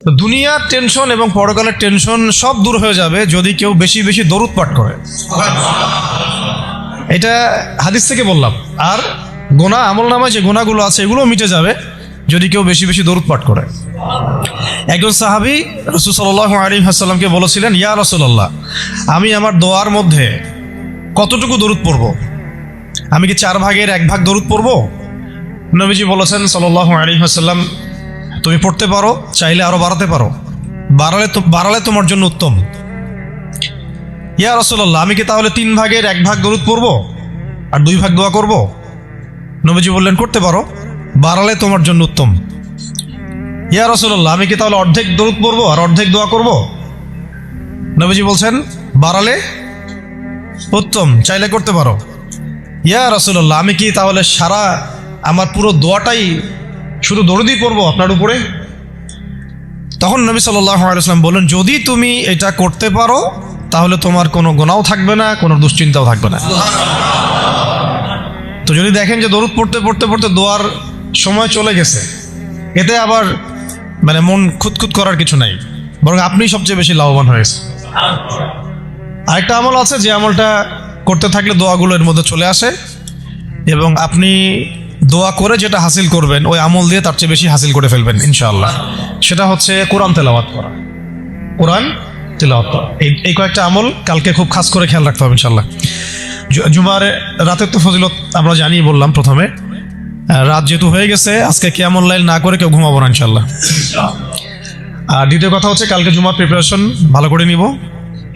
তো দুনিয়ার টেনশন এবং পরকালের টেনশন সব দূর হয়ে যাবে যদি কেউ বেশি বেশি দরুদ পাঠ করে। এটা হাদিস থেকে বললাম। আর গোনা, আমল নামায় যে গোনাগুলো আছে এগুলো মিটে যাবে যদি কেউ বেশি বেশি দরুদ পাঠ করে। একজন সাহাবী রাসূল সাল্লাল্লাহু আলাইহি ওয়াসাল্লামকে বলেছিলেন, ইয়া রাসূলুল্লাহ, আমি আমার দোয়ার মধ্যে কতটুকু দরুদ পড়ব? আমি কি 4 ভাগের 1 ভাগ দরুদ পড়ব? নবীজি বলেছেন সাল্লাল্লাহু আলাইহি ওয়াসাল্লাম, তুমি পড়তে পারো, চাইলে আরো বাড়াতে পারো, বাড়ালে তোমার জন্য উত্তম। ইয়া রাসূলুল্লাহ, আমি কি তাহলে 3 ভাগের 1 ভাগ দরুদ পড়ব আর 2 ভাগ দোয়া করব? নবীজি বললেন, করতে পারো, বাড়ালে তোমার জন্য উত্তম। ইয়া রাসূলুল্লাহ, আমি কি তাহলে অর্ধেক দরুদ পড়ব আর অর্ধেক দোয়া করব? নবীজি বলছেন, বাড়ালে উত্তম, চাইলে করতে পারো। ইয়া রাসূলুল্লাহ, আমি কি তাহলে সারা আমার পুরো দোয়াটাই শুধু দরুদই পড়ব আপনার উপরে? তখন নবী সাল্লাল্লাহু আলাইহি ওয়াসাল্লাম বললেন, যদি তুমি এটা করতে পারো তাহলে তোমার কোনো গুনাহও থাকবে না, কোনো দুশ্চিন্তাও থাকবে না। তো যদি দেখেন যে দরুদ পড়তে পড়তে পড়তে দোয়ার সময় চলে গেছে, এতে আবার মানে মন খুঁতখুত করার কিছু নাই, বরং আপনি সবচেয়ে বেশি লাভবান হয়েছে। আরেকটা আমল আছে যে আমলটা করতে থাকলে দোয়াগুলো এর মধ্যে চলে আসে এবং আপনি দোয়া করে যেটা হাসিল করবেন ওই আমল দিয়ে তার চেয়ে বেশি হাসিল করে ফেলবেন ইনশাআল্লাহ। সেটা হচ্ছে কোরআন তেলাওয়াত করা। কোরআন তেলাওয়াত করা, এই কয়েকটা আমল কালকে খুব খাস করে খেয়াল রাখতে হবে ইনশাআল্লাহ। জুমার রাতের তো ফজিলত আমরা জানিয়ে বললাম প্রথমে। রাত যেহেতু হয়ে গেছে, আজকে কিয়ামুল লাইল না করে কেউ ঘুমাবো না ইনশাআল্লাহ। আর দ্বিতীয় কথা হচ্ছে কালকে জুমার প্রিপারেশন ভালো করে নিব।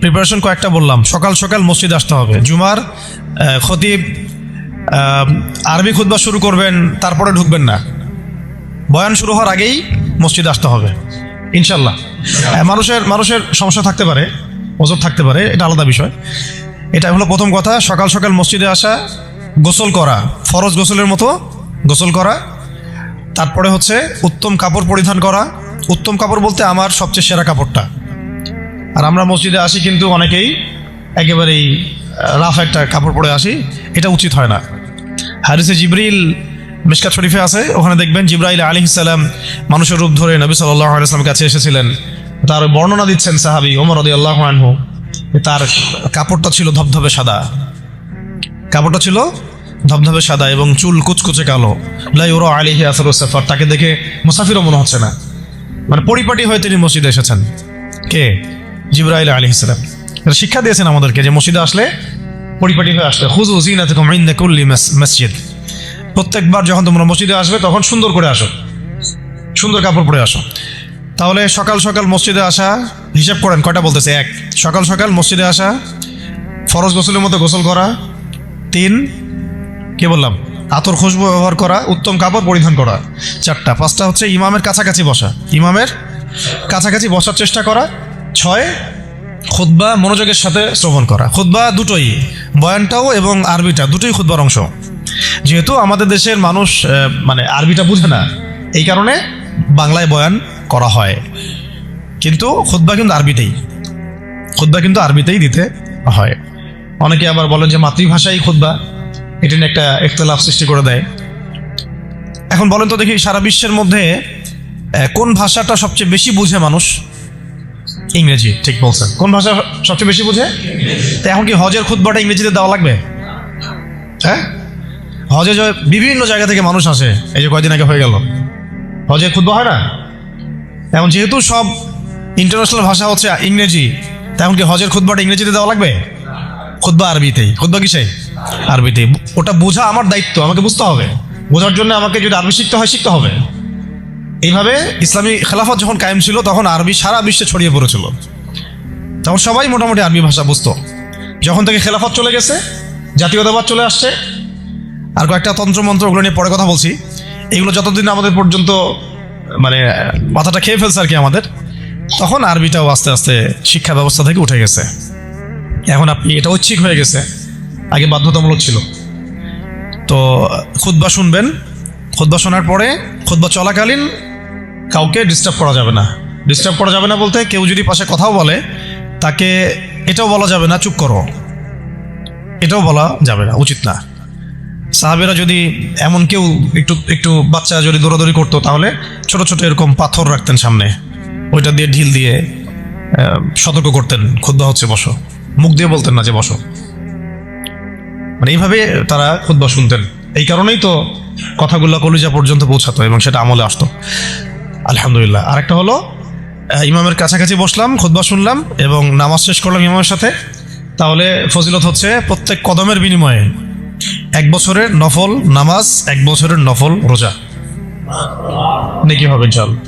প্রিপারেশন কয়েকটা বললাম, সকাল সকাল মসজিদে আসতে হবে। জুমার খতিব আরবি খুতবা শুরু করবেন, তারপরে ঢুকবেন না, বয়ান শুরু হওয়ার আগেই মসজিদে আসতে হবে ইনশাল্লাহ। মানুষের সমস্যা থাকতে পারে, ওজর থাকতে পারে, এটা আলাদা বিষয়। এটা হলো প্রথম কথা, সকাল সকাল মসজিদে আসা, গোসল করা, ফরজ গোসলের মতো গোসল করা। তারপরে হচ্ছে উত্তম কাপড় পরিধান করা। উত্তম কাপড় বলতে আমার সবচেয়ে সেরা কাপড়টা। আর আমরা মসজিদে আসি কিন্তু অনেকেই একেবারেই রাফ একটা কাপড় পরে আসি, এটা উচিত হয় না। হাদিসে জিবরিল মিশকাত শরীফে আছে, ওখানে দেখবেন জিবরাইল আলাইহিস সালাম মানুষের রূপ ধরে নবী সাল্লাল্লাহু আলাইহি ওয়াসাল্লামের কাছে এসেছিলেন। তার বর্ণনা দিচ্ছেন সাহাবী ওমর রাদিয়াল্লাহু আনহু, তার কাপড়টা ছিল ধবধবে সাদা, কাপড়টা ছিল ধবধবে সাদা এবং চুল কুচকুচে কালো। লা ইউরা আলাইহি আসারুস সাফার, তাকে দেখে মুসাফিরও মনে হচ্ছে না, মানে পরিপাটি হয়ে তিনি মসজিদে এসেছেন। কে? জিবরাইল আলাইহিস সালাম। শিক্ষা দিয়েছেন আমাদেরকে যে মসজিদে আসলে পরিপাটি হয়ে আসতে। খুযু যিনাতাকুম ইনদা কুল্লি মসজিদ, প্রত্যেকবার যখন তোমরা মসজিদে আসবে তখন সুন্দর করে আসো, সুন্দর কাপড় পরে আসো। তাহলে সকাল সকাল মসজিদে আসা, হিসাব করেন কয়টা বলতেছে। 1, সকাল সকাল মসজিদে আসা, ফরজ গোসলের মতো গোসল করা। 3, কে বললাম, আতর খুশবু ব্যবহার করা, উত্তম কাপড় পরিধান করা। 4টা। 5টা হচ্ছে ইমামের কাছাকাছি বসা, ইমামের কাছাকাছি বসার চেষ্টা করা। 6, খুতবা মনোযোগের সাথে শ্রবণ করা। খুতবা দুটোই, বয়ানটাও এবং আরবিটা দুটোই খুতবার অংশ। যেহেতু আমাদের দেশের মানুষ মানে আরবিটা বুঝে না, এই কারণে বাংলায় বয়ান করা হয়, কিন্তু খুতবা কিন্তু আরবিতেই, খুতবা কিন্তু আরবিতেই দিতে হয়। অনেকে আবার বলেন যে মাতৃভাষাই খুতবা, এটা নিয়ে একটা ইখতিলাফ সৃষ্টি করে দেয়। এখন বলেন তো দেখি, সারা বিশ্বের মধ্যে কোন ভাষাটা সবচেয়ে বেশি বুঝে মানুষ? ইংরেজি। ঠিক বলছেন। কোন ভাষা সবচেয়ে বেশি বুঝে? তো এখন কি হজের খুতবাটা ইংরেজিতে দেওয়া লাগবে? হ্যাঁ, হজে বিভিন্ন জায়গা থেকে মানুষ আসে, এই যে কয়দিন আগে হয়ে গেল, হজের খুতবা হয় না? এখন যেহেতু সব ইন্টারন্যাশনাল ভাষা হচ্ছে ইংরেজি, তেমন কি হজের খুতবাটা ইংরেজিতে দেওয়া লাগবে? খুতবা আরবিতেই। খুতবা কিসে? আরবিতেই। ওটা বোঝা আমার দায়িত্ব, আমাকে বুঝতে হবে। বোঝার জন্য আমাকে যদি আরবি শিখতে হয়, শিখতে হবে। এইভাবে ইসলামী খেলাফত যখন কায়েম ছিল তখন আরবি সারা বিশ্বে ছড়িয়ে পড়েছিল, তখন সবাই মোটামুটি আরবি ভাষা বুঝতো। যখন থেকে খেলাফত চলে গেছে, জাতীয়তাবাদ চলে আসছে, আর কয়েকটা তন্ত্রমন্ত্র, ওগুলো নিয়ে পরে কথা বলছি, এগুলো যতদিন আমাদের পর্যন্ত মানে মাথাটা খেয়ে ফেলছে আর কি আমাদের, তখন আরবিটাও আস্তে আস্তে শিক্ষা ব্যবস্থা থেকে উঠে গেছে। এখন আপনি এটা ঐচ্ছিক হয়ে গেছে, আগে বাধ্যতামূলক ছিল। তো খুতবা শুনবেন, খুতবা শোনার পরে খুতবা চলাকালীন কাউকে ডিস্টার্ব করা যাবে না। ডিস্টার্ব করা যাবে না বলতে, কেউ যদি পাশে কথাও বলে তাকে এটাও বলা যাবে না চুপ করো, এটাও বলা যাবে না, উচিত না। সাহাবীরা যদি এমন কেউ একটু বাচ্চা যদি দৌড়াদৌড়ি করতো, তাহলে ছোট ছোট এরকম পাথর রাখতেন সামনে, ওইটা দিয়ে ঢিল দিয়ে সতর্ক করতেন, খুতবা হচ্ছে বসো, মুখ দিয়ে বলতেন না যে বসো। মানে এইভাবে তারা খুতবা শুনতেন। এই কারণেই তো কথাগুলো কলিজা পর্যন্ত পৌঁছাতো এবং সেটা আমলে আসতো। আলহামদুলিল্লাহ। আরেকটা হলো ইমামের কাছাকাছি বসলাম, খুতবা শুনলাম এবং নামাজ শেষ করলাম ইমামের সাথে, তাহলে ফজিলত হচ্ছে প্রত্যেক কদমের বিনিময়ে 1 বছরের নফল নামাজ, 1 বছরের নফল রোজা নেকি হবে ইনশাআল্লাহ।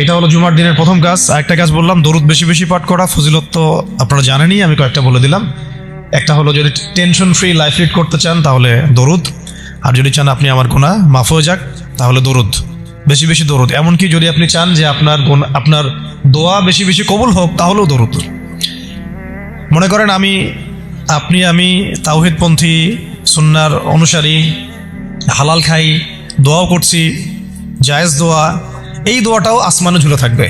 এটা হলো জুমার দিনের প্রথম কাজ। আরেকটা কাজ বললাম, দরুদ বেশি বেশি পাঠ করা। ফজিলত তো আপনারা জানেনই, আমি কয়েকটা বলে দিলাম। একটা হলো যদি টেনশন ফ্রি লাইফ লিড করতে চান তাহলে দরুদ, আর যদি চান আপনি আমার গুনাহ মাফ হয়ে যাক তাহলে দরুদ, বেশি বেশি দরুদ। এমনকি যদি আপনি চান যে আপনার দোয়া বেশি বেশি কবুল হোক তাহলেও দরুদ। মনে করেন আমি তাওহীদপন্থী, সুন্নাহর অনুসারী, হালাল খাই, দোয়াও করছি, জায়েজ দোয়া, এই দোয়াটাও আসমানে ঝুলে থাকবে।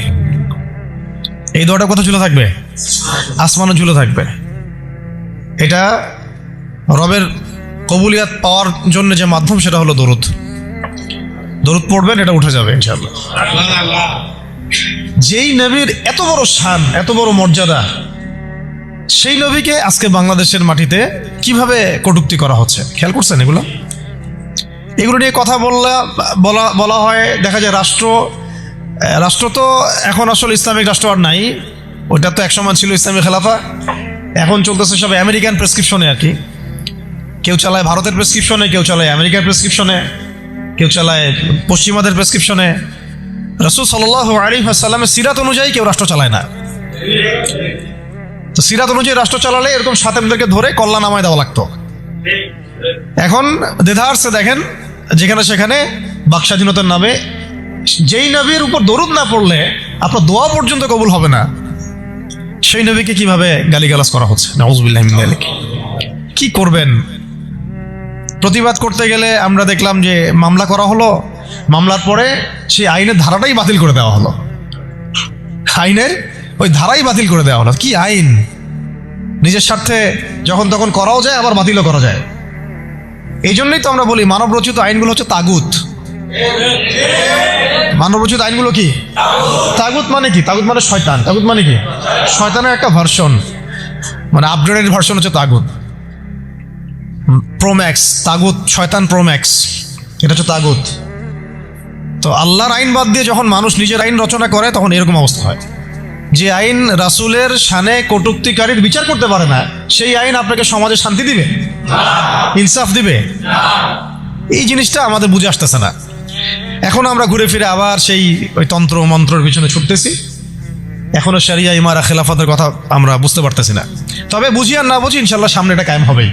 এই দোয়াটা কোথায় ঝুলে থাকবে? আসমানে ঝুলে থাকবে। এটা রবের কবুলিয়াত পাওয়ার জন্য যে মাধ্যম সেটা হলো দরুদ। দরুদ পড়বেন, এটা উঠে যাবে ইনশাআল্লাহ। যেই নবীর এত বড় শান, এত বড় মর্যাদা, সেই নবীকে আজকে বাংলাদেশের মাটিতে কিভাবে কটূক্তি করা হচ্ছে খেয়াল করছেন? এগুলো নিয়ে কথা বলা হয়। দেখা যায় রাষ্ট্র তো এখন আসলে ইসলামিক রাষ্ট্র আর নাই। ওইটা তো একসময় ছিল ইসলামিক খেলাফা, এখন চলতেছে সব আমেরিকান প্রেসক্রিপশনে আর কি। কেউ চালায় ভারতের প্রেসক্রিপশনে, কেউ চালায় আমেরিকার প্রেসক্রিপশনে, কেউ চালায় পশ্চিমাদের প্রেসক্রিপশনে। রাসূল সাল্লাল্লাহু আলাইহি ওয়াসাল্লামের সিরাত অনুযায়ী কেউ রাষ্ট্র চালায় না। তো সিরাত অনুযায়ী রাষ্ট্র চালালে এরকম সাতেমদেরকে ধরে কল্লা নামায় দেওয়া লাগতো। এখন দেদারসে দেখেন যেখানে সেখানে বাক স্বাধীনতার নামে যেই নবীর উপর দরুদ না পড়লে আপনার দোয়া পর্যন্ত কবুল হবে না, সেই নবীকে কিভাবে গালিগালাজ করা হচ্ছে। নাউযুবিল্লাহি মিন যালিক। কি করবেন? প্রতিবাদ করতে গেলে আমরা দেখলাম যে মামলা করা হলো, মামলার পরে সেই আইনের ধারাটাই বাতিল করে দেওয়া হলো। আইনের ওই ধারাই বাতিল করে দেওয়া হলো। কি আইন! নিজের স্বার্থে যখন তখন করাও যায়, আবার বাতিলও করা যায়। এই জন্যই তো আমরা বলি মানবরচিত আইনগুলো হচ্ছে তাগুত। মানবরচিত আইনগুলো কি? তাগুত মানে কি? তাগুত মানে শয়তান। তাগুত মানে কি? শয়তানের একটা ভার্সন, মানে আপগ্রেডেড ভার্সন হচ্ছে তাগুত। প্রোম্যাক্স তাগুত, শয়তান প্রোম্যাক্স, এটা হচ্ছে তাগুত। তো আল্লাহর আইন বাদ দিয়ে যখন মানুষ নিজের আইন রচনা করে তখন এরকম অবস্থা হয়। যে আইন রাসূলের শানে কটূক্তিকারীর বিচার করতে পারে না, সেই আইন আপনাকে সমাজে শান্তি দিবে, ইনসাফ দিবে? এই জিনিসটা আমাদের বুঝে আসতেছে না। এখন আমরা ঘুরে ফিরে আবার সেই ওই তন্ত্র মন্ত্রের পিছনে ছুটতেছি। এখনো শরিয়া ইমারা খেলাফতের কথা আমরা বুঝতে পারতেছি না। তবে বুঝি আর না বুঝি ইনশাআল্লাহ সামনে এটা কায়েম হবেই।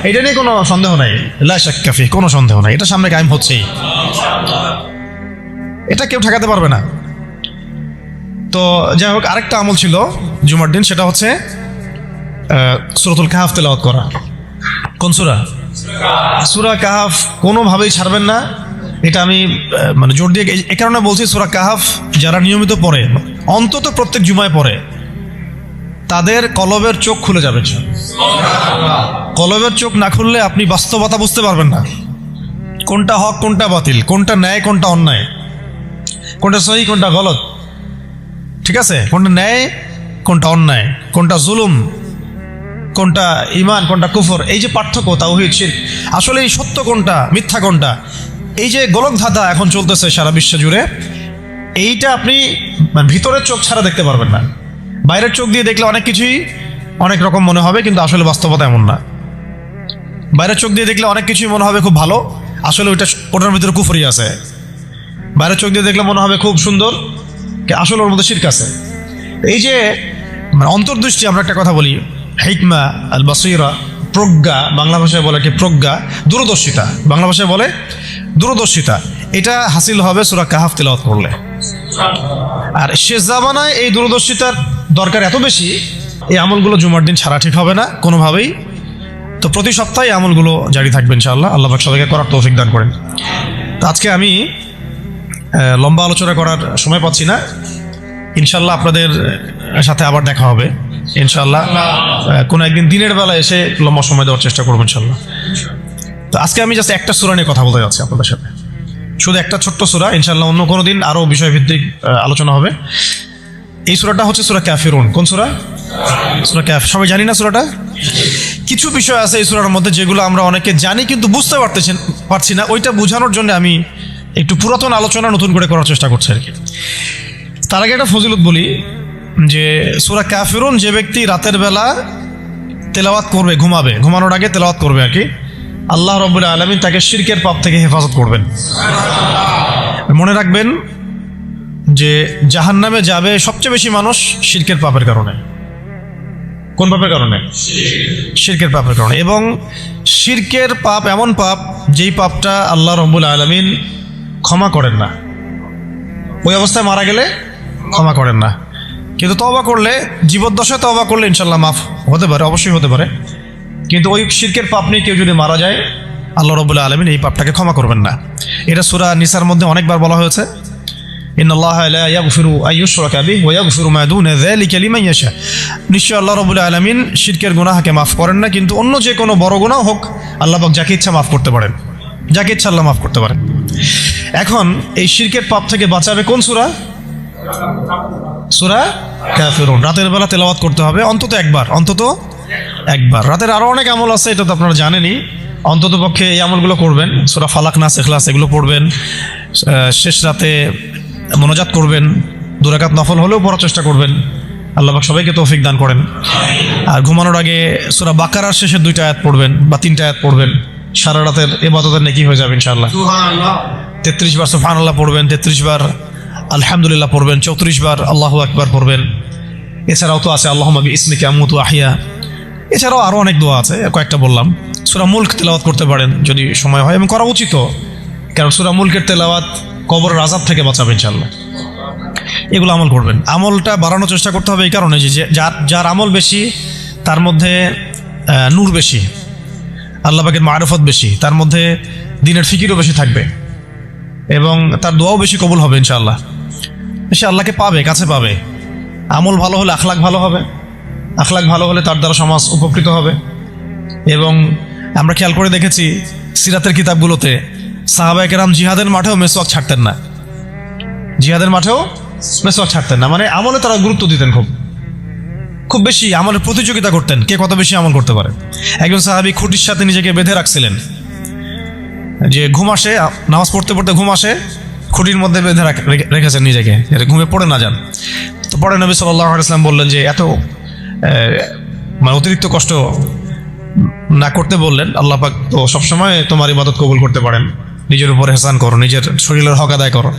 এটা নিয়ে কোনো সন্দেহ নাই, লা শাক্কা ফি, কোনো সন্দেহ নাই, এটা সামনে কায়েম হচ্ছেই, এটা কেউ ঠেকাতে পারবে না। তো যাই হোক, আরেকটা আমল ছিল জুমার দিন, সেটা হচ্ছে সূরাতুল কাহাফ তেলাওয়াত করা। কোন সূরা? সূরা কাহাফ কোনোভাবেই ছাড়বেন না। এটা আমি মানে জোর দিয়ে এই কারণে বলছি, সূরা কাহাফ যারা নিয়মিত পড়ে, অন্তত প্রত্যেক জুমায় পড়ে, তাদের কলবের চোখ খুলে যাবে। কলবের চোখ না খুললে আপনি বাস্তবতা বুঝতে পারবেন না, কোনটা হক কোনটা বাতিল, কোনটা ন্যায় কোনটা অন্যায়, কোনটা সহি কোনটা গলত, ঠিক আছে? কোনটা ন্যায় কোনটা অন্যায়, কোনটা জুলুম কোনটা ঈমান কোনটা কুফর, এই যে পার্থক্য তাওহীদ শিরক, আসলে এই সত্য কোনটা মিথ্যা কোনটা, এই যে গোলকধাঁধা এখন চলতেছে সারা বিশ্ব জুড়ে, এইটা আপনি ভিতরের চোখ ছাড়া দেখতে পারবেন না। বাইরের চোখ দিয়ে দেখলে অনেক কিছুই অনেক রকম মনে হবে, কিন্তু আসলে বাস্তবতা এমন না। বাইরের চোখ দিয়ে দেখলে অনেক কিছুই মনে হবে খুব ভালো, আসলে ওটার ভিতরে কুফরি আছে। বাইরের চোখ দিয়ে দেখলে মনে হবে খুব সুন্দর, আসলে ওর মধ্যে শিরক আছে। এই যে অন্তর্দৃষ্টি, আমরা একটা কথা বলি হিকমা আল বাসীরা, প্রজ্ঞা, বাংলা ভাষায় বলে কি প্রজ্ঞা, দূরদর্শিতা, বাংলা ভাষায় বলে দূরদর্শিতা, এটা হাসিল হবে সূরা কাহাফ তেলাওয়াত করলে। আর শেষ জামানায় এই দূরদর্শিতার দরকার এত বেশি, এই আমলগুলো জুমার দিন ছাড়া ঠিক হবে না কোনোভাবেই। তো প্রতি সপ্তাহে আমলগুলো জারি থাকবে ইনশাআল্লাহ। আল্লাহ পাক সবাইকে করার তৌফিক দান করেন। তো আজকে আমি লম্বা আলোচনা করার সময় পাচ্ছি না, ইনশাআল্লাহ আপনাদের সাথে আবার দেখা হবে ইনশাআল্লাহ। কোনো একদিন দিনের বেলা এসে লম্বা সময় দেওয়ার চেষ্টা করবো ইনশাআল্লাহ। তো আজকে আমি জাস্ট একটা সূরা নিয়ে কথা বলতে যাচ্ছি আপনাদের সাথে। শুধু একটা ছোট্ট সূরা, ইনশাআল্লাহ অন্য কোনো দিন আরও বিষয়ভিত্তিক আলোচনা হবে। এই সূরাটা হচ্ছে সূরা কাফিরুন। কোন সূরা? সূরা কাফ। সবাই জানি না সূরাটা? কিছু বিষয় আছে এই সূরার মধ্যে যেগুলো আমরা অনেকে জানি কিন্তু বুঝতে পারছি না। ওইটা বোঝানোর জন্য আমি একটু পুরাতন আলোচনা নতুন করে করার চেষ্টা করছি আর কি। তার আগে একটা ফজিলত বলি যে সূরা কাফিরুন যে ব্যক্তি রাতের বেলা তেলাওয়াত করবে, ঘুমানোর আগে তেলাওয়াত করবে আর কি, আল্লাহ রাব্বুল আলামিন তাকে শিরকের পাপ থেকে হেফাজত করবেন। মনে রাখবেন যে জাহান্নামে যাবে সবচেয়ে বেশি মানুষ শিরকের পাপের কারণে। কোন পাপের কারণে? শিরকের পাপের কারণে। এবং শিরকের পাপ এমন পাপ যেই পাপটা আল্লাহ রাব্বুল আলামিন ক্ষমা করেন না, ওই অবস্থায় মারা গেলে ক্ষমা করেন না। কিন্তু তওবা করলে, জীবদ্দশায় তওবা করলে ইনশাল্লাহ মাফ হতে পারে, অবশ্যই হতে পারে। কিন্তু ওই শিরকের পাপ নিয়ে কেউ যদি মারা যায়, আল্লাহ রাব্বুল আলামিন এই পাপটাকে ক্ষমা করবেন না। এটা সূরা নিসার মধ্যে অনেকবার বলা হয়েছে, ইন্নাল্লাহা লা ইয়াগফিরু আন ইউশরাকা বিহি ওয়া ইয়াগফিরু মা দুনা যালিকা লিমান ইয়াশা। নিশ্চয় আল্লাহ রাব্বুল আলামিন শিরকের গুনাহকে মাফ করেন না, কিন্তু অন্য যে কোনো বড় গুনাহ হোক আল্লাহ পাক যাকে ইচ্ছা মাফ করতে পারেন, যাকে ইচ্ছা আল্লাহ মাফ করতে পারেন। এখন এই শিরকের পাপ থেকে বাঁচাবে কোন সূরা? সূরা কাফিরুন। রাতের বেলা তেলাওয়াত করতে হবে অন্তত একবার। রাতের আরো অনেক আমল আছে, এটা তো আপনারা জানেনই। অন্তত পক্ষে এই আমলগুলো করবেন। সূরা ফালাক, নাস, ইখলাস এগুলো পড়বেন। শেষ রাতে মোনাজাত করবেন, 2 রাকাত নফল হলেও পড়ার চেষ্টা করবেন। আল্লাহ পাক সবাইকে তৌফিক দান করেন। আর ঘুমানোর আগে সূরা বাকারার শেষের 2টা আয়াত পড়বেন বা 3টা আয়াত পড়বেন। সারা রাতের ইবাদতের নেকি হয়ে যাবে ইনশাআল্লাহ। সুবহানাল্লাহ। 33 বার সুবহানাল্লাহ পড়বেন, 33 বার আলহামদুলিল্লাহ পড়বেন, 34 বার আল্লাহু আকবার পড়বেন। এছাড়াও তো আছে আল্লাহুম্মা বিইসমিকা আমুতু আহইয়া। এছাড়াও আরও অনেক দোয়া আছে, কয়েকটা বললাম। সূরা মুলক তেলাওয়াত করতে পারেন যদি সময় হয়, এবং করা উচিত, কারণ সূরা মুলকের তেলাওয়াত কবরের আযাব থেকে বাঁচাবে ইনশাআল্লাহ। এগুলো আমল করবেন। আমলটা বাড়ানোর চেষ্টা করতে হবে এই কারণে যে যার আমল বেশি তার মধ্যে নূর বেশি, আল্লাহ পাকের মারিফত বেশি, তার মধ্যে দ্বীনের ফিকিরও বেশি থাকবে এবং তার দোয়াও বেশি কবুল হবে ইনশাআল্লাহ। সে আল্লাহকে পাবে, কাছে পাবে। আমল ভালো হলে আখলাক ভালো হবে, আখলাক ভালো হলে তার দ্বারা সমাজ উপকৃত হবে। এবং আমরা খেয়াল করে দেখেছি সিরাতের কিতাবগুলোতে সাহাবায়ে কেরাম জিহাদের মাঠেও মেসওয়াক ছাড়তেন না, মানে আমলে তারা গুরুত্ব দিতেন, খুব বেশি আমলের প্রতিযোগিতা করতেন, কে কত বেশি আমল করতে পারে। একজন সাহাবী খুঁটির সাথে নিজেকে বেঁধে রাখছিলেন, যে ঘুম আসে, নামাজ পড়তে পড়তে ঘুম আসে, খুঁটির মধ্যে বেঁধে রেখেছেন নিজেকে, ঘুমে পড়ে না যান। তো পরে নবী সাল্লাল্লাহু আলাইহি ওয়াসাল্লাম বললেন যে এত মানে অতিরিক্ত কষ্ট না করতে বললেন। আল্লাহ পাক তো সবসময় তোমার ইবাদত কবুল করতে পারেন, নিজের উপর এহসান করো, নিজের শরীরের হক আদায় করো।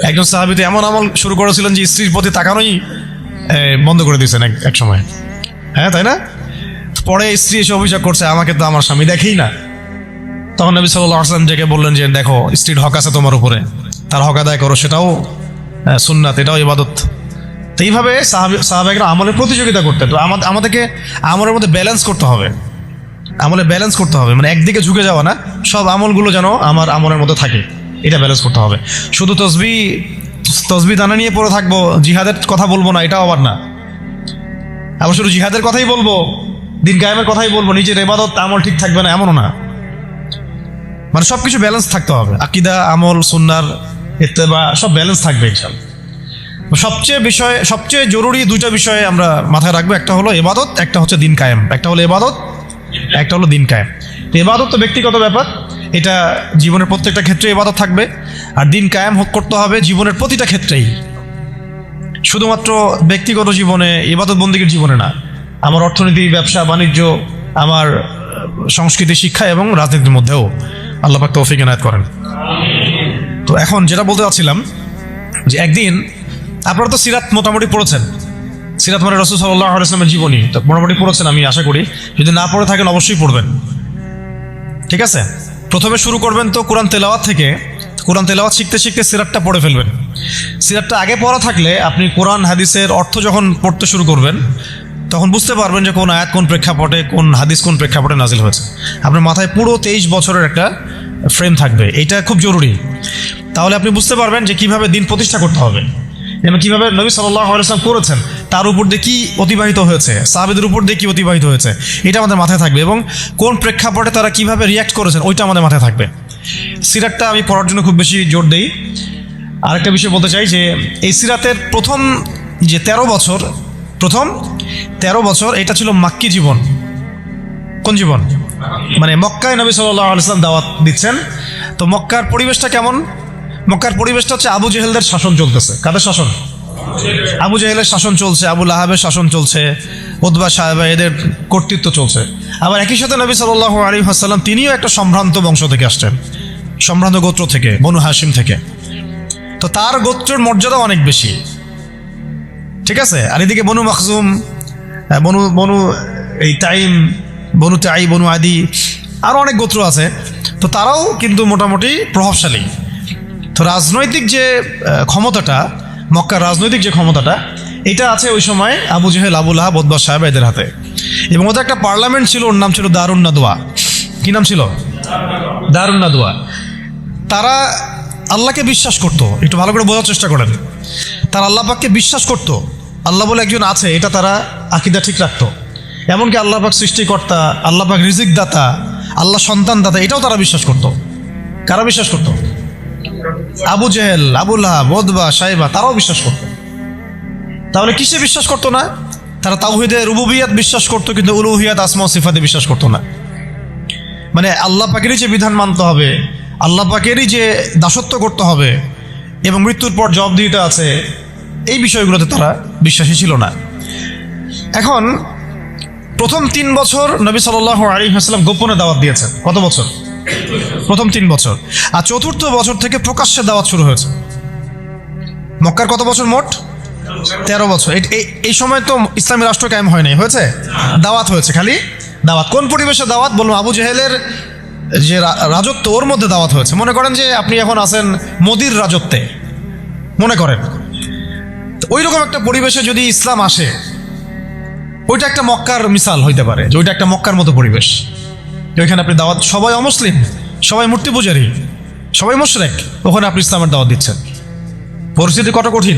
একজন সাহাবী তো এমন আমল শুরু করেছিলেন যে স্ত্রীর প্রতি তাকানোই বন্ধ করে দিয়েছেন এক সময়, হ্যাঁ তাই না? পরে স্ত্রী এসে অভিযোগ করছে, আমাকে তো আমার স্বামী দেখেই না। তখন নবী সাল্লাল্লাহু আলাইহি ওয়াসাল্লাম ডেকে বললেন যে দেখো, স্ত্রীর হক আছে তোমার উপরে, তার হক আদায় করো, সেটাও সুন্নাত, এটাও ইবাদত। তো এইভাবে সাহাবায়েরা আমলের প্রতিযোগিতা করতেন। তো আমাদেরকে আমলের মধ্যে ব্যালেন্স করতে হবে, মানে একদিকে ঝুঁকে যাওয়া না, সব আমলগুলো যেন আমার আমলের মধ্যে থাকে, এটা ব্যালেন্স করতে হবে। শুধু তসবিহ দানা নিয়ে পড়ে থাকবো, জিহাদের কথা বলবো না, এটাও আবার না। আবার শুধু জিহাদের কথাই বলবো, দিন কায়েমের কথাই বলবো, নিজের ইবাদত আমল ঠিক থাকবে না, এমনও না। মানে সবকিছু ব্যালেন্স থাকতে হবে, আকীদা, আমল, সুন্নাহর ইত্তেবা সব ব্যালেন্স থাকবে ইনশাআল্লাহ। সবচেয়ে জরুরি 2টা বিষয় আমরা মাথায় রাখবো, একটা হলো ইবাদত, একটা হচ্ছে দিন কায়েম। একটা হলো ইবাদত, একটা হলো দিন কায়েম। তো ইবাদত তো ব্যক্তিগত ব্যাপার, এটা জীবনের প্রত্যেকটা ক্ষেত্রে ইবাদত থাকবে, আর দিন কায়েম করতে হবে জীবনের প্রতিটা ক্ষেত্রেই, শুধুমাত্র ব্যক্তিগত জীবনে, ইবাদত বন্দেগীর জীবনে না, আমার অর্থনীতি, ব্যবসা বাণিজ্য, আমার সংস্কৃতি, শিক্ষা এবং রাজনীতির মধ্যেও। আল্লাহ পাক তৌফিক এনায়েত করেন। তো এখন যেটা বলতে চাচ্ছিলাম যে একদিন আপনারা তো সিরাত মোটামুটি পড়েছেন, সিরাত মানে রাসূল সাল্লাল্লাহু আলাইহি ওয়াসাল্লামের জীবনী তো মোটামুটি পড়েছেন আমি আশা করি। যদি না পড়ে থাকেন অবশ্যই পড়বেন, ঠিক আছে? প্রথমে শুরু করবেন তো কোরআন তেলাওয়াত থেকে। কোরআন তেলাওয়াত শিখতে শিখতে সিরাতটা পড়ে ফেলবেন। সিরাতটা আগে পড়া থাকলে আপনি কোরআন হাদিসের অর্থ যখন পড়তে শুরু করবেন তখন বুঝতে পারবেন যে কোন আয়াত কোন প্রেক্ষাপটে, কোন হাদিস কোন প্রেক্ষাপটে নাজিল হয়েছে। আপনার মাথায় পুরো 23 বছরের একটা ফ্রেম থাকবে, এটা খুব জরুরি। তাহলে আপনি বুঝতে পারবেন যে কিভাবে দিন প্রতিষ্ঠা করতে হবে, এবং কিভাবে নবী সাল্লাল্লাহু আলাইহি ওয়াসাল্লাম করেছেন, তার উপর দিয়ে কি অতিবাহিত হয়েছে, সাহাবীদের উপর দিয়ে কি অতিবাহিত হয়েছে, এটা আমাদের মাথায় থাকবে। এবং কোন প্রেক্ষাপটে তারা কিভাবে রিয়াক্ট করেছেন ওইটা আমাদের মাথায় থাকবে। সিরাতটা আমি পড়ার জন্য খুব বেশি জোর দেই। আরেকটা বিষয় বলতে চাই যে এই সিরাতের প্রথম যে 13 বছর, প্রথম 13 বছর এটা ছিল মাক্কি জীবন। কোন জীবন? মানে মক্কায় নবী সাল্লাল্লাহু আলাইহি ওয়াসাল্লাম দাওয়াত দিচ্ছেন। তো মক্কার পরিবেশটা কেমন? মক্কার পরিবেশটা হচ্ছে আবু জেহেলদের শাসন চলতেছে। কাদের শাসন? আবু জেহেলের শাসন চলছে, আবু লাহাবের শাসন চলছে, উতবা সাহেবা এদের কর্তৃত্ব চলছে। আবার একই সাথে নবী সাল্লাল্লাহু আলাইহি ওয়াসাল্লাম তিনিও একটা সম্ভ্রান্ত বংশ থেকে আসছেন, সম্ভ্রান্ত গোত্র থেকে, বনু হাশিম থেকে। তো তার গোত্রের মর্যাদা অনেক বেশি, ঠিক আছে। আর এদিকে বনু মাখজুম, বনু বনু এই তাইম, বনু তাই, বনু আদি, আরও অনেক গোত্র আছে। তো তারাও কিন্তু মোটামুটি প্রভাবশালী। তো রাজনৈতিক যে ক্ষমতাটা, মক্কার রাজনৈতিক যে ক্ষমতাটা, এটা আছে ওই সময় আবু জেহেল, আবু লাহাব, উতবা সাহেবা এদের হাতে। এবং ওদের একটা পার্লামেন্ট ছিল, ওর নাম ছিল দারুন নাদওয়া। কি নাম ছিল? দারুন নাদওয়া। তারা আল্লাহকে বিশ্বাস করতো, একটু ভালো করে বোঝার চেষ্টা করেন। তারা আল্লাহ পাককে বিশ্বাস করতো, আল্লাহ বলে একজন আছে, এটা তারা আকীদা ঠিক রাখতো। এমনকি আল্লাহ পাক সৃষ্টিকর্তা, আল্লাহ পাক রিজিক দাতা, আল্লাহ সন্তান দাতা, এটাও তারা বিশ্বাস করতো। কারা বিশ্বাস করতো? আবু জেহেল, আবু লাহাব, উতবা সাহেবা, তারাও বিশ্বাস করতো। তাহলে কিসে বিশ্বাস করতো না? তারা তাওহীদে রুবুবিয়াত বিশ্বাস করতো, কিন্তু উলুহিয়াত, আসমা ও সিফাতে বিশ্বাস করতো না। মানে আল্লাহ পাকেরই যে বিধান মানতে হবে, আল্লাহ পাকেরই যে দাসত্ব করতে হবে এবং মৃত্যুর পর জবাবদিহিতা আছে, এই বিষয়গুলোতে তারা বিশ্বাসী ছিল না। এখন প্রথম 3 বছর নবী সাল্লাল্লাহু আলাইহি ওয়াসাল্লাম গোপনে দাওয়াত দিয়েছেন। কত বছর? প্রথম 3 বছর। আর চতুর্থ বছর থেকে প্রকাশ্যে দাওয়াত শুরু হয়েছে। মক্কার কত বছর মোট? 13 বছর। এই সময় তো ইসলামী রাষ্ট্র কায়েম হয় নাই, হয়েছে? দাওয়াত হয়েছে, খালি দাওয়াত। কোন পরিবেশে দাওয়াত? বলুন। আবু জেহেলের যে রাজত্ব, ওর মধ্যে দাওয়াত হয়েছে। মনে করেন যে আপনি এখন আছেন মোদির রাজত্বে, মনে করেন। ওই রকম একটা পরিবেশে যদি ইসলাম আসে, ওইটা একটা মক্কার মিসাল হইতে পারে, যে ওইটা একটা মক্কার মতো পরিবেশ। ওইখানে আপনি দাওয়াত, সবাই অমুসলিম, সবাই মূর্তি পূজারী, সবাই মুশরিক, ওখানে আপনি ইসলামের দাওয়াত দিচ্ছেন। পরিস্থিতি কত কঠিন!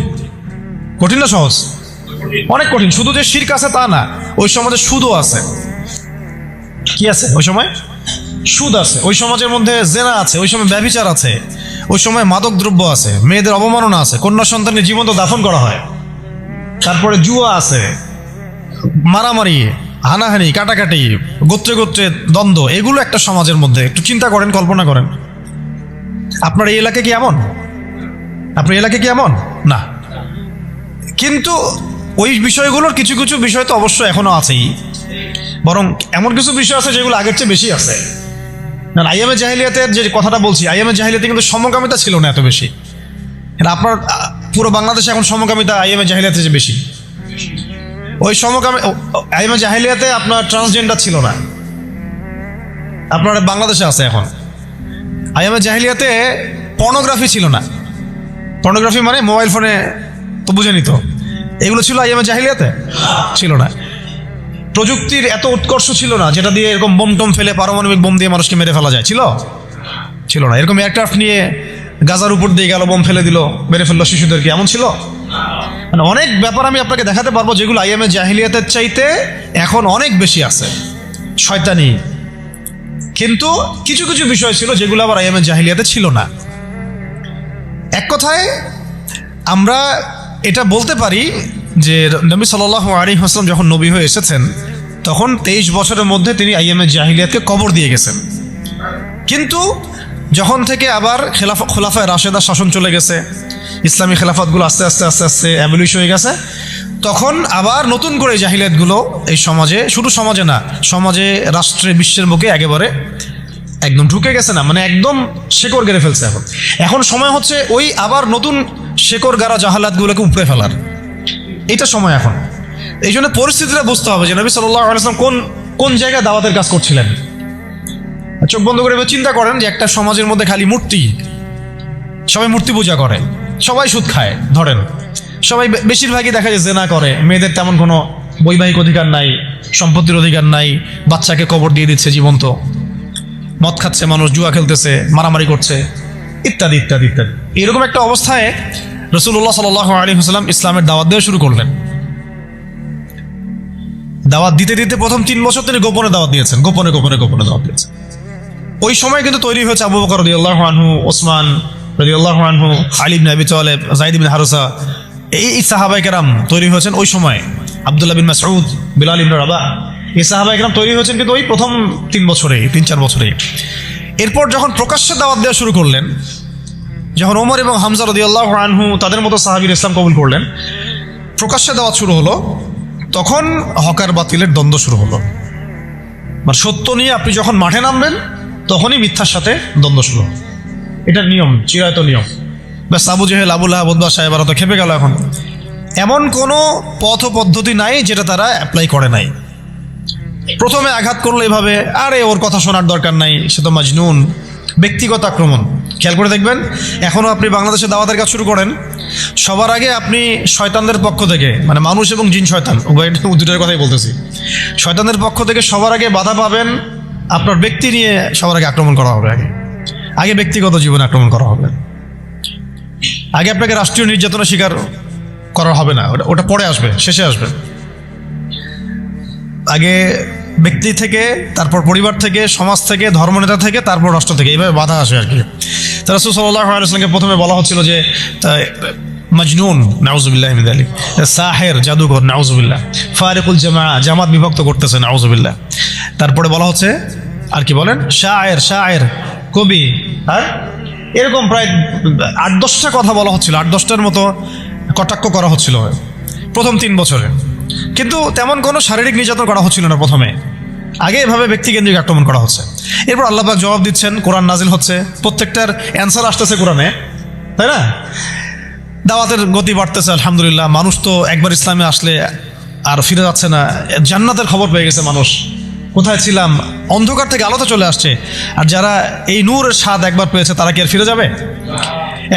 কঠিন না সহজ? অনেক কঠিন। শুধু যে শিরক আছে তা না, ওই সমাজে সুদও আছে। কি আছে ওই সময়? সুদ আছে। ওই সমাজের মধ্যে জেনা আছে, ওই সময় ব্যভিচার আছে, ওই সময় মাদক দ্রব্য আছে, মেয়েদের অবমাননা আছে, কন্যা সন্তানকে জীবন্ত দাফন করা হয়, তারপরে জুয়া আছে, মারামারি, হানাহানি, কাটাকাটি, গোত্রে গোত্রে দ্বন্দ্ব, এগুলো একটা সমাজের মধ্যে। একটু চিন্তা করেন, কল্পনা করেন। আপনার এই এলাকা কি এমন? আপনার এলাকা কি এমন? না। কিন্তু ওই বিষয়গুলোর কিছু কিছু বিষয় তো অবশ্যই এখনো আছেই, বরং এমন কিছু বিষয় আছে যেগুলো আগের চেয়ে বেশি আছে। না, আইয়ামে জাহিলিয়াতের যে কথাটা বলছি, আইয়ামে জাহিলিয়াতে কিন্তু সমকামিতা ছিল না এত বেশি। আপনার পুরো বাংলাদেশে এখন সমকামিতা আইয়ামে জাহিলিয়াতে যে বেশি। ওই আইয়ামে জাহিলিয়াতে আপনার ট্রান্সজেন্ডার ছিল না, আপনার বাংলাদেশে আছে এখন। আইয়ামে জাহিলিয়াতে পর্নোগ্রাফি ছিল না। পর্নোগ্রাফি মানে মোবাইল ফোনে তো বুঝে নিত, এগুলো ছিল আইয়ামে জাহিলিয়াতে? ছিল না। প্রযুক্তির এত উৎকর্ষ ছিল না যেটা দিয়ে এরকম বোম টোম ফেলে, পারমাণবিক বোম দিয়ে মানুষকে মেরে ফেলা যায়। ছিল না। এরকম এয়ারক্রাফট নিয়ে গাজার উপর দিয়ে গেল, বোম ফেলে দিল, মেরে ফেললো শিশুদেরকে, এমন ছিল? মানে অনেক ব্যাপার আমি আপনাকে দেখাতে পারবো যেগুলো আইয়ামে জাহিলিয়াতের চাইতে এখন অনেক বেশি আছে, শয়তানি। কিন্তু কিছু কিছু বিষয় ছিল যেগুলো আবার আইয়ামে জাহিলিয়াতে ছিল না। এক কথায় আমরা এটা বলতে পারি যে নবী সাল্লাল্লাহু আলাইহি ওয়াসাল্লাম যখন নবী হয়ে এসেছেন, তখন 23 বছরের মধ্যে তিনি আইয়ামে জাহিলিয়াতকে কবর দিয়ে গেছেন। কিন্তু যখন থেকে আবার খোলাফায়ে রাশেদা শাসন চলে গেছে, ইসলামী খেলাফতগুলো আস্তে আস্তে আস্তে আস্তে অ্যাবলিশ হয়ে গেছে, তখন আবার নতুন করে জাহিলিয়াতগুলো এই সমাজে, শুধু সমাজে না, সমাজে, রাষ্ট্রে, বিশ্বের বুকে একেবারে একদম ঢুকে গেছে। না মানে একদম শেকড় গেড়ে ফেলছে। এখন সময় হচ্ছে ওই আবার নতুন শেকড় গাড়া জাহালাতগুলোকে উপড়ে ফেলার, এটা সময় এখন। এই জন্য পরিস্থিতিটা বুঝতে হবে যে নবী সাল্লাল্লাহু আলাইহি ওয়াসাল্লাম কোন জায়গায় দাওয়াতের কাজ করছিলেন। চোখ বন্ধ করে চিন্তা করেন যে একটা সমাজের মধ্যে খালি মূর্তি, সবাই মূর্তি পূজা করে, সবাই সুদ খায়, ধরেন সবাই, বেশিরভাগই দেখা যায় জেনা করে, মেয়েদের তেমন কোনো বৈবাহিক অধিকার নাই, সম্পত্তির অধিকার নাই, বাচ্চাকে কবর দিয়ে দিচ্ছে জীবন্ত, মদ খাচ্ছে মানুষ, জুয়া খেলতেছে, মারামারি করছে, ইত্যাদি ইত্যাদি ইত্যাদি। এরকম একটা অবস্থায় রাসূলুল্লাহ সাল্লাল্লাহু আলাইহি ওয়াসাল্লাম ইসলামের দাওয়াত দেওয়া শুরু করলেন। দাওয়াত দিতে দিতে প্রথম 3 বছর তিনি গোপনে দাওয়াত দিয়েছেন, গোপনে গোপনে গোপনে দাওয়াত দিয়েছেন। ওই সময় কিন্তু তৈরি হয়েছে আবু বকর রাদিয়াল্লাহু আনহু, ওসমান রাদিয়াল্লাহু আনহু, আলী ইবনে আবি তালেব, যায়েদ ইবনে হারুসা, এই সাহাবায়ে কেরাম তৈরি হয়েছেন ওই সময়। আব্দুল্লাহ বিন মাসউদ, বিলাল ইবনে রাবাহ, এই সাহাবায়ে কেরাম তৈরি হয়েছেন কিন্তু ওই প্রথম 3-4 বছরে। এরপর যখন প্রকাশ্যে দাওয়াত দেওয়া শুরু করলেন, যখন ওমর এবং হামজা রাদিয়াল্লাহু আনহু তাদের মতো সাহাবীর ইসলাম কবুল করলেন, প্রকাশ্যে দাওয়াত শুরু হলো, তখন হকার বাতিলের দ্বন্দ্ব শুরু হলো। মানে সত্য নিয়ে আপনি যখন মাঠে নামবেন তখনই মিথ্যার সাথে দ্বন্দ্ব শুরু হবে। এটার নিয়ম, চিরায়ত নিয়ম। ব্যাস আবু জেহেল, আবু লাহাব, উতবা, সাইবারা তো খেপে গেল। এখন এমন কোনো পথ পদ্ধতি নাই যেটা তারা অ্যাপ্লাই করে নাই। প্রথমে আঘাত করলো এভাবে, আরে ওর কথা শোনার দরকার নাই, সে তো মাজনুন। ব্যক্তিগত আক্রমণ খেয়াল করে দেখবেন, এখনও আপনি বাংলাদেশে দাওয়াতের কাজ শুরু করেন, সবার আগে আপনি শয়তানদের পক্ষ থেকে, মানে মানুষ এবং জিন শয়তান উভয়, দুটোর কথাই বলতেছি, শয়তানদের পক্ষ থেকে সবার আগে বাধা পাবেন। আপনার ব্যক্তি নিয়ে সবার আগে আক্রমণ করা হবে, আগে ব্যক্তিগত জীবনে আক্রমণ করা হবে। আগে আপনাকে রাষ্ট্রীয় নির্যাতনের শিকার করা হবে না, ওটা পরে আসবে, শেষে আসবে। আগে ব্যক্তি থেকে, তারপর পরিবার থেকে, সমাজ থেকে, ধর্মনেতা থেকে, তারপর রাষ্ট্র থেকে, এইভাবে বাধা আসে আর কি। তো রাসূল সাল্লাল্লাহু আলাইহি ওয়াসাল্লামকে প্রথমে বলা হচ্ছিল যে মাজনুন, নাউযুবিল্লাহ মিন যালিক, সাহের, জাদুঘর, নাউযুবিল্লাহ, ফারিকুল জামাত বিভক্ত করতেছে, নাউযুবিল্লাহ। তারপরে বলা হচ্ছে আর কি বলেন, শায়ের, কবি, আর এরকম প্রায় 8-10টা কথা বলা হচ্ছিল, 8-10টার মতো কটাক্ষ করা হচ্ছিল প্রথম 3 বছরে। কিন্তু তেমন কোনো শারীরিক নির্যাতন করা হচ্ছিল না প্রথমে, আগে এভাবে ব্যক্তিকেন্দ্রিক আক্রমণ করা হচ্ছে। এরপর আল্লাহ পাক জবাব দিচ্ছেন, কোরআন নাজিল হচ্ছে, প্রত্যেকটার অ্যান্সার আসতেছে কোরআনে, তাই না? দাওয়াতের গতি বাড়তেছে, আলহামদুলিল্লাহ। মানুষ তো একবার ইসলামে আসলে আর ফিরে যাচ্ছে না, জান্নাতের খবর পেয়ে গেছে মানুষ। কোথায় ছিলাম, অন্ধকার থেকে আলোতে চলে আসছে। আর যারা এই নূরের স্বাদ একবার পেয়েছে তারা কি আর ফিরে যাবে?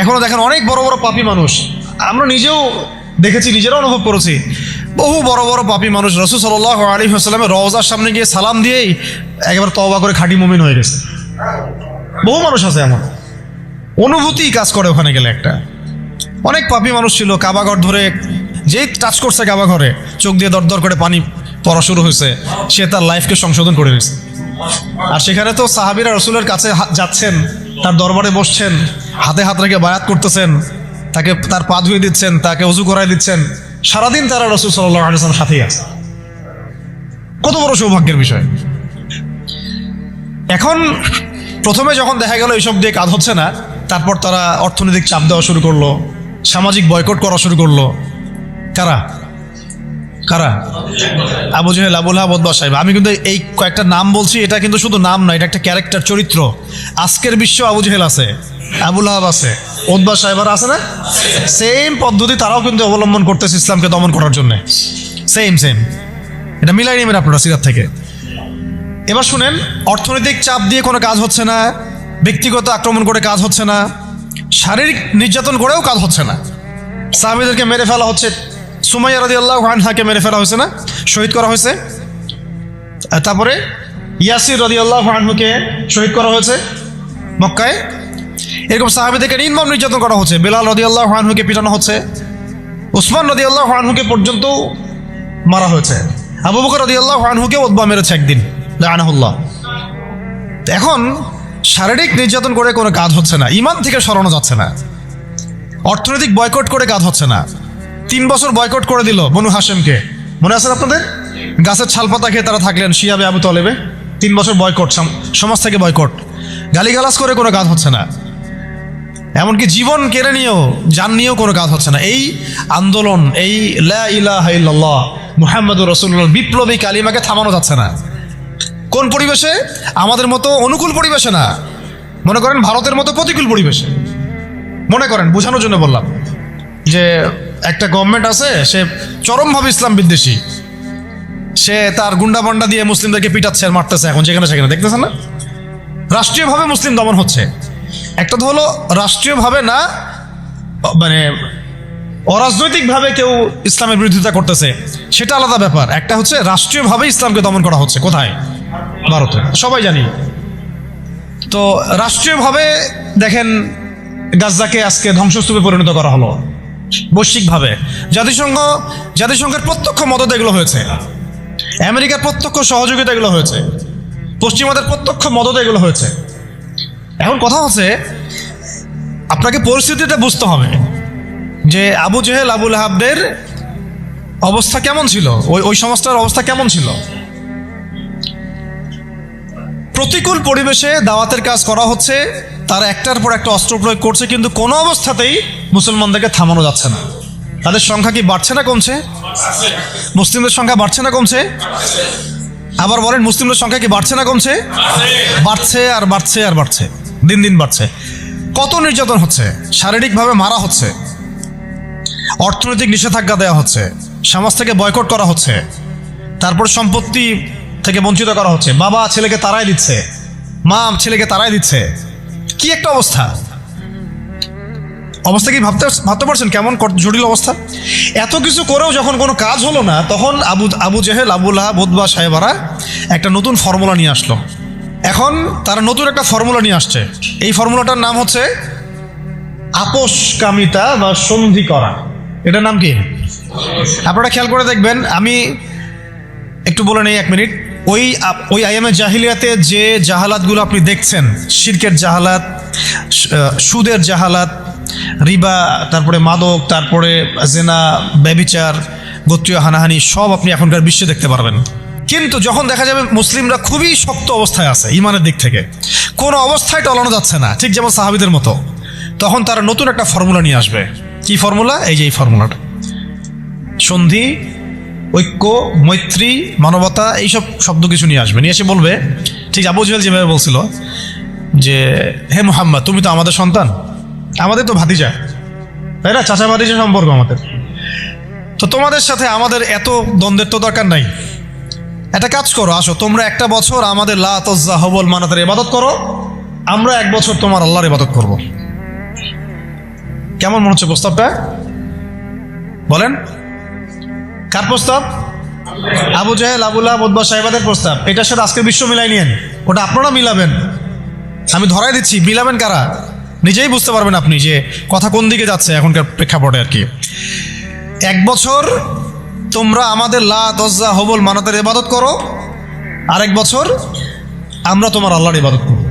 এখনো দেখেন অনেক বড় বড় পাপী মানুষ, আমরা নিজেও দেখেছি, নিজেরাও অনুভব করেছি, বহু বড় বড় পাপী মানুষ রাসূল সাল্লাল্লাহু আলাইহি ওয়াসাল্লামের রওজার সামনে গিয়ে সালাম দিয়েই একেবারে তওবা করে খাঁটি মুমিন হয়ে গেছে। বহু মানুষ আছে এমন, অনুভূতি কাজ করে ওখানে গেলে। একটা অনেক পাপী মানুষ ছিল, কাবাঘর ধরে যেই টাচ করছে কাবাঘরে, চোখ দিয়ে দরদর করে পানি পড়া শুরু হয়েছে, সে তার লাইফকে সংশোধন করে নিয়েছে। আর সেখানে তো সাহাবীরা রাসূলের কাছে যাচ্ছেন, তার দরবারে বসছেন, হাতে হাত রেখে বায়াত করতেছেন, তাকে তার পা ধুয়ে দিচ্ছেন, তাকে ওযু করায় দিচ্ছেন, সারাদিন তারা রাসূল সাল্লাল্লাহু আলাইহি ওয়াসাল্লামের সাথেই আছে। কত বড় সৌভাগ্যের বিষয়। এখন প্রথমে যখন দেখা গেল এইসব দিয়ে কাজ হচ্ছে না, তারপর তারা অর্থনৈতিক চাপ দেওয়া শুরু করলো, সামাজিক বয়কট করা শুরু করলো। কারা? আবু জেহেল, আবু লাহাব, উতবা, সাইবা। আমি কিন্তু এই কয়েকটা নাম বলছি, এটা কিন্তু শুধু নাম না, এটা একটা ক্যারেক্টার, চরিত্র। আজকের বিশ্ব আবু জেহেল আছে, আবু লাহাব আছে, উতবা, সাইবার আছে না? সেম পদ্ধতি তারাও কিন্তু অবলম্বন করতেছে ইসলামকে দমন করার জন্য। সেম এটা মিলাই নেবেন আপনারা সিরাত থেকে। এবার শুনেন, অর্থনৈতিক চাপ দিয়ে কোনো কাজ হচ্ছে না, ব্যক্তিগত আক্রমণ করে কাজ হচ্ছে না, শারীরিক নির্যাতন করেও কাজ হচ্ছে না। সাহাবীদেরকে মেরে ফেলা হচ্ছে, সুমাইয়া রাদিয়াল্লাহু আনহাকে মেরে ফেলা হয়েছে না, শহীদ করা হয়েছে। তারপরে ইয়াসির রাদিয়াল্লাহু আনহুকে শহীদ করা হয়েছে মক্কায়। এরকম সাহাবীদেরকে নির্মম নির্যাতন করা হচ্ছে, বেলাল রাদিয়াল্লাহু আনহুকে পিটানো হচ্ছে, ওসমান রাদিয়াল্লাহু আনহুকে পর্যন্ত মারা হয়েছে, আবু বকর রাদিয়াল্লাহু আনহুকে উতবা মেরেছে একদিন, লাআনাহুল্লাহ। এখন শারীরিক নির্যাতন করে কোনো কাজ হচ্ছে না, ঈমান থেকে সরানো যাচ্ছে না, অর্থনৈতিক বয়কট করে কাজ হচ্ছে না। 3 বছর বয়কট করে দিল বনু হাশেমকে, মনে আছে আপনাদের? গাছের ছালপাতা খেয়ে তারা থাকলেন শিয়াবে আবু তলেবে। 3 বছর বয়কট, সমাজ থেকে বয়কট, গালিগালাজ করে কোনো কাজ হচ্ছে না। এমনকি জীবন কেড়ে নিয়েও, জান নিয়েও কোনো কাজ হচ্ছে না। এই আন্দোলন, এই লা ইলাহা ইল্লাল্লাহ মুহাম্মাদুর রাসূলুল্লাহ বিপ্লবী কালিমাকে থামানো যাচ্ছে না। কোন পরিবেশে? আমাদের মতো অনুকূল পরিবেশে না, মনে করেন ভারতের মতো প্রতিকূল পরিবেশে। মনে করেন, বোঝানোর জন্য বললাম যে একটা গভর্নমেন্ট আছে, সে চরমভাবে ইসলাম বিদ্বেষী, সে তার গুন্ডাবান্ডা দিয়ে মুসলিমদেরকে পিটাচ্ছে আর মারতেছে, এখন যেখানে সেখানে দেখতেছেন না? রাষ্ট্রীয়ভাবে মুসলিম দমন হচ্ছে। একটা তো হলো রাষ্ট্রীয়ভাবে না, মানে অরাজনৈতিকভাবে কেউ ইসলামের বিরোধিতা করতেছে, সেটা আলাদা ব্যাপার। একটা হচ্ছে রাষ্ট্রীয়ভাবে ইসলামকে দমন করা হচ্ছে। কোথায়? ভারতে, সবাই জানি। তো রাষ্ট্রীয়ভাবে দেখেন গাজ্জাকে আজকে ধ্বংসস্তূপে পরিণত করা হলো বৈশ্বিকভাবে। জাতিসংঘের প্রত্যক্ষ মদত এগুলো হয়েছে, আমেরিকার প্রত্যক্ষ সহযোগিতা এগুলো হয়েছে, পশ্চিমাদের প্রত্যক্ষ মদত এগুলো হয়েছে। এখন কথা হচ্ছে আপনাকে পরিস্থিতিটা বুঝতে হবে যে আবু জেহেল আবু লাহাবদের অবস্থা কেমন ছিল, ওই সমাজটার অবস্থা কেমন ছিল। প্রতিকূল পরিবেশে দাওয়াতের কাজ করা হচ্ছে, তারা একটার পর একটা অস্ত্র প্রয়োগ করছে, কিন্তু কোনো অবস্থাতেই মুসলমানদেরকে থামানো যাচ্ছে না। তাদের সংখ্যা কি বাড়ছে না কমছে? মুসলিমদের সংখ্যা বাড়ছে না কমছে? আবার বলেন, মুসলিমদের সংখ্যা কি বাড়ছে না কমছে? বাড়ছে আর বাড়ছে আর বাড়ছে, দিন দিন বাড়ছে। কত নির্যাতন হচ্ছে, শারীরিকভাবে মারা হচ্ছে, অর্থনৈতিক নিষেধাজ্ঞা দেওয়া হচ্ছে, সমাজ থেকে বয়কট করা হচ্ছে, তারপর সম্পত্তি থেকে বঞ্চিত করা হচ্ছে, বাবা ছেলেকে তাড়াই দিচ্ছে, মা ছেলেকে তাড়াই দিচ্ছে। কি একটা অবস্থা! অবস্থা কি ভাবতে পারছেন কেমন জটিল অবস্থা? এত কিছু করেও যখন কোনো কাজ হলো না, তখন আবু জেহেল আবু লাহাব উতবা সাহেবারা একটা নতুন ফর্মুলা নিয়ে আসলো। এখন তারা নতুন একটা ফর্মুলা নিয়ে আসছে। এই ফর্মুলাটার নাম হচ্ছে আপোষকামিতা বা সন্ধি করা। এটার নাম কি? আপনারা খেয়াল করে দেখবেন, আমি একটু বলে নেই 1 মিনিট। ওই আইয়ামে জাহিলিয়াতে যে জাহালাতগুলো আপনি দেখছেন, শিরকের জাহালাত, সুদের জাহালাত, রিবা, তারপরে মাদক, তারপরে জেনা, ব্যভিচার, গোত্রীয় হানাহানি, সব আপনি এখনকার বিশ্বে দেখতে পারবেন। কিন্তু যখন দেখা যাবে মুসলিমরা খুবই শক্ত অবস্থায় আছে ইমানের দিক থেকে, কোনো অবস্থায় টলানো যাচ্ছে না, ঠিক যেমন সাহাবীদের মতো, তখন তারা নতুন একটা ফর্মুলা নিয়ে আসবে। কি ফর্মুলা? এই যে এই ফর্মুলাটা, সন্ধি, ঐক্য, মৈত্রী, মানবতা, এইসব শব্দ কিছু নিয়ে আসবে। নিয়ে এসে বলবে, ঠিক আবু জেহেল যেভাবে বলছিল যে, হে মুহাম্মদ, তুমি তো আমাদের সন্তান, আমাদের তো ভাতিজা, তাই না? চাচা ভাতিজা সম্পর্ক আমাদের, তো তোমাদের সাথে আমাদের এত দ্বন্দ্বের তো দরকার নাই। একটা কাজ করো, আসো তোমরা একটা বছর আমাদের লাত, উজ্জা, হবল, মানাতের ইবাদত করো, আমরা 1 বছর তোমার আল্লাহর ইবাদত করব। কেমন মনে হচ্ছে প্রস্তাবটা? বলেন, কার প্রস্তাব? আবু জেহেল আবু লাহাব উতবা সাহেবাদের প্রস্তাব। এটার সাথে আজকে বিশ্ব মিলাই নিয়েন, ওটা আপনারা মিলাবেন। আমি ধরাই দিচ্ছি, মিলাবেন কারা নিজেই বুঝতে পারবেন আপনি যে কথা কোন দিকে যাচ্ছে এখনকার প্রেক্ষাপটে আর কি। 1 বছর তোমরা আমাদের লাত, উজ্জা, হবল, মানাতের ইবাদত করো, আর 1 বছর আমরা তোমার আল্লাহর ইবাদত করব।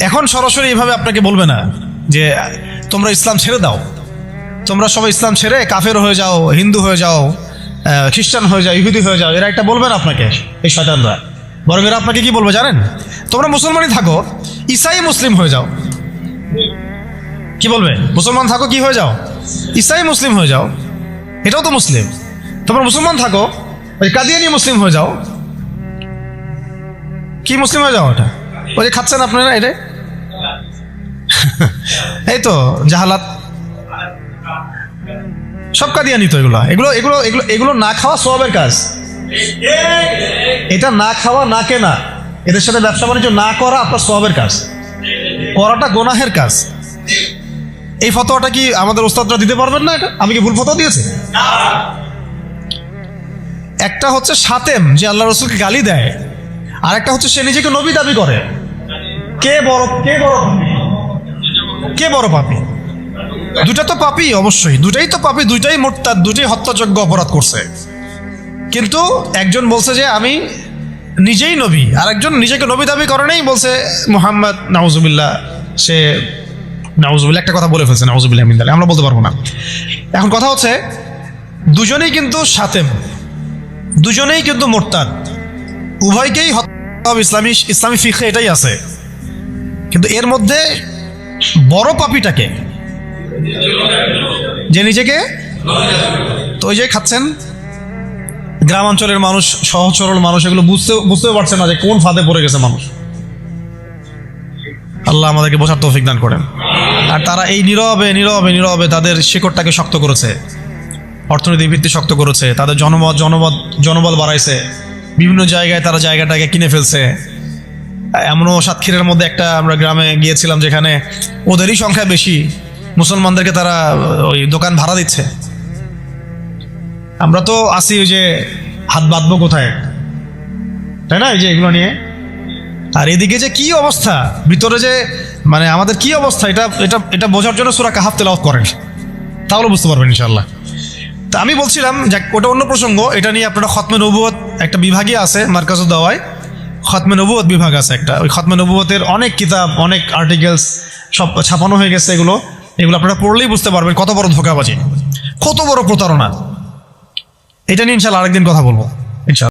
এখন সরাসরি এইভাবে আপনাকে বলবে না যে তোমরা ইসলাম ছেড়ে দাও, তোমরা সবাই ইসলাম ছেড়ে কাফের হয়ে যাও, হিন্দু হয়ে যাও, খ্রিস্টান হয়ে যাও, ইহুদি হয়ে যাও। এরা একটা বলবে না আপনাকে, এই শয়তানরা। বরং এরা আপনাকে কি বলবে জানেন? তোমরা মুসলমানই থাকো, ঈসাই মুসলিম হয়ে যাও। কি বলবে? মুসলমান থাকো, কি হয়ে যাও? ঈসাই মুসলিম হয়ে যাও, এটাও তো মুসলিম। তোমরা মুসলমান থাকো, ওই কাদিয়ানি মুসলিম হয়ে যাও। কি মুসলিম হয়ে যাও? এটা ওই যে খাচ্ছেন আপনারা, এটা এই তো জাহালাত, সব কাদিয়ানি তো। এগুলো এগুলো এগুলো এগুলো এগুলো না খাওয়া সওয়াবের কাজ। এটা না খাওয়া, না কেনা, এদের সাথে ব্যবসা বাণিজ্য না করা আপনার সওয়াবের কাজ, করাটা গুনাহের কাজ। এই ফতোয়াটা কি আমাদের ওস্তাদরা দিতে পারবেন না? এটা আমি কি ভুল ফতোয়া দিয়েছি? একটা হচ্ছে সাতেম, যে আল্লাহ রসুলকে গালি দেয়, আর একটা হচ্ছে সে নিজেকে নবী দাবি করে। কে বড় পাপী? দুটা তো পাপী, অবশ্যই দুটাই তো পাপী, দুইটাই মুরতাদ, দুটাই হত্যাযোগ্য অপরাধ করছে। কিন্তু একজন বলছে যে আমি নিজেই নবী, আর একজন নিজেকে নবী দাবি করে নেই, বলছে মুহাম্মদ, নাউজুবিল্লাহ, সে নাউজুবিল্লাহ একটা কথা বলে ফেলছে, নাউজুবিল্লাহ মিন যালিক, আমরা বলতে পারবো না। এখন কথা হচ্ছে দুজনেই কিন্তু সাতেম, দুজনেই কিন্তু মুরতাদ, উভয়কেই হত্যা। ইসলামী ফিকহে এটাই আছে। কিন্তু এর মধ্যে বড় পাপীটাকে, যে নিজেকে, তো ওই যে খাচ্ছেন গ্রামাঞ্চলের মানুষ, সহজ সরল মানুষ, এগুলো বুঝতেও পারছে না যে কোন ফাঁদে পড়ে গেছে মানুষ। আল্লাহ আমাদেরকে বোঝার তৌফিক দান করেন। আর তারা এই নীরবে নীরবে নীরবে তাদের শিকড়টাকে শক্ত করেছে, অর্থনৈতিক ভিত্তি শক্ত করেছে, তাদের জনবল বাড়াইছে, বিভিন্ন জায়গায় তারা জায়গাটাকে কিনে ফেলছে। এমনও সাতক্ষীরার মধ্যে একটা আমরা গ্রামে গিয়েছিলাম যেখানে ওদেরই সংখ্যা বেশি, মুসলমানদেরকে তারা ওই দোকান ভাড়া দিচ্ছে। আমরা তো আসি ওই যে হাত বাঁধবো কোথায়, তাই না, এই যে এগুলো নিয়ে। আর এদিকে যে কি অবস্থা ভিতরে, যে মানে আমাদের কি অবস্থা, এটা এটা এটা বোঝার জন্য সূরা কাহাফ তেলাওয়াত করেন, তাহলে বুঝতে পারবেন ইনশাআল্লাহ। তা আমি বলছিলাম যে ওটা অন্য প্রসঙ্গ, এটা নিয়ে আপনারা খতমে নবুয়ত একটা বিভাগই আছে মার্কাজুদ দাওয়ায়, খতমে নবুয়ত বিভাগ আছে একটা, ওই খতমে নবুয়তের অনেক কিতাব, অনেক আর্টিকেলস সব ছাপানো হয়ে গেছে। এগুলো আপনারা পড়লেই বুঝতে পারবেন কত বড় ধোঁকাবাজি, কত বড় প্রতারণা। এটা নিয়ে ইনশাআল্লাহ আরেকদিন কথা বলবো।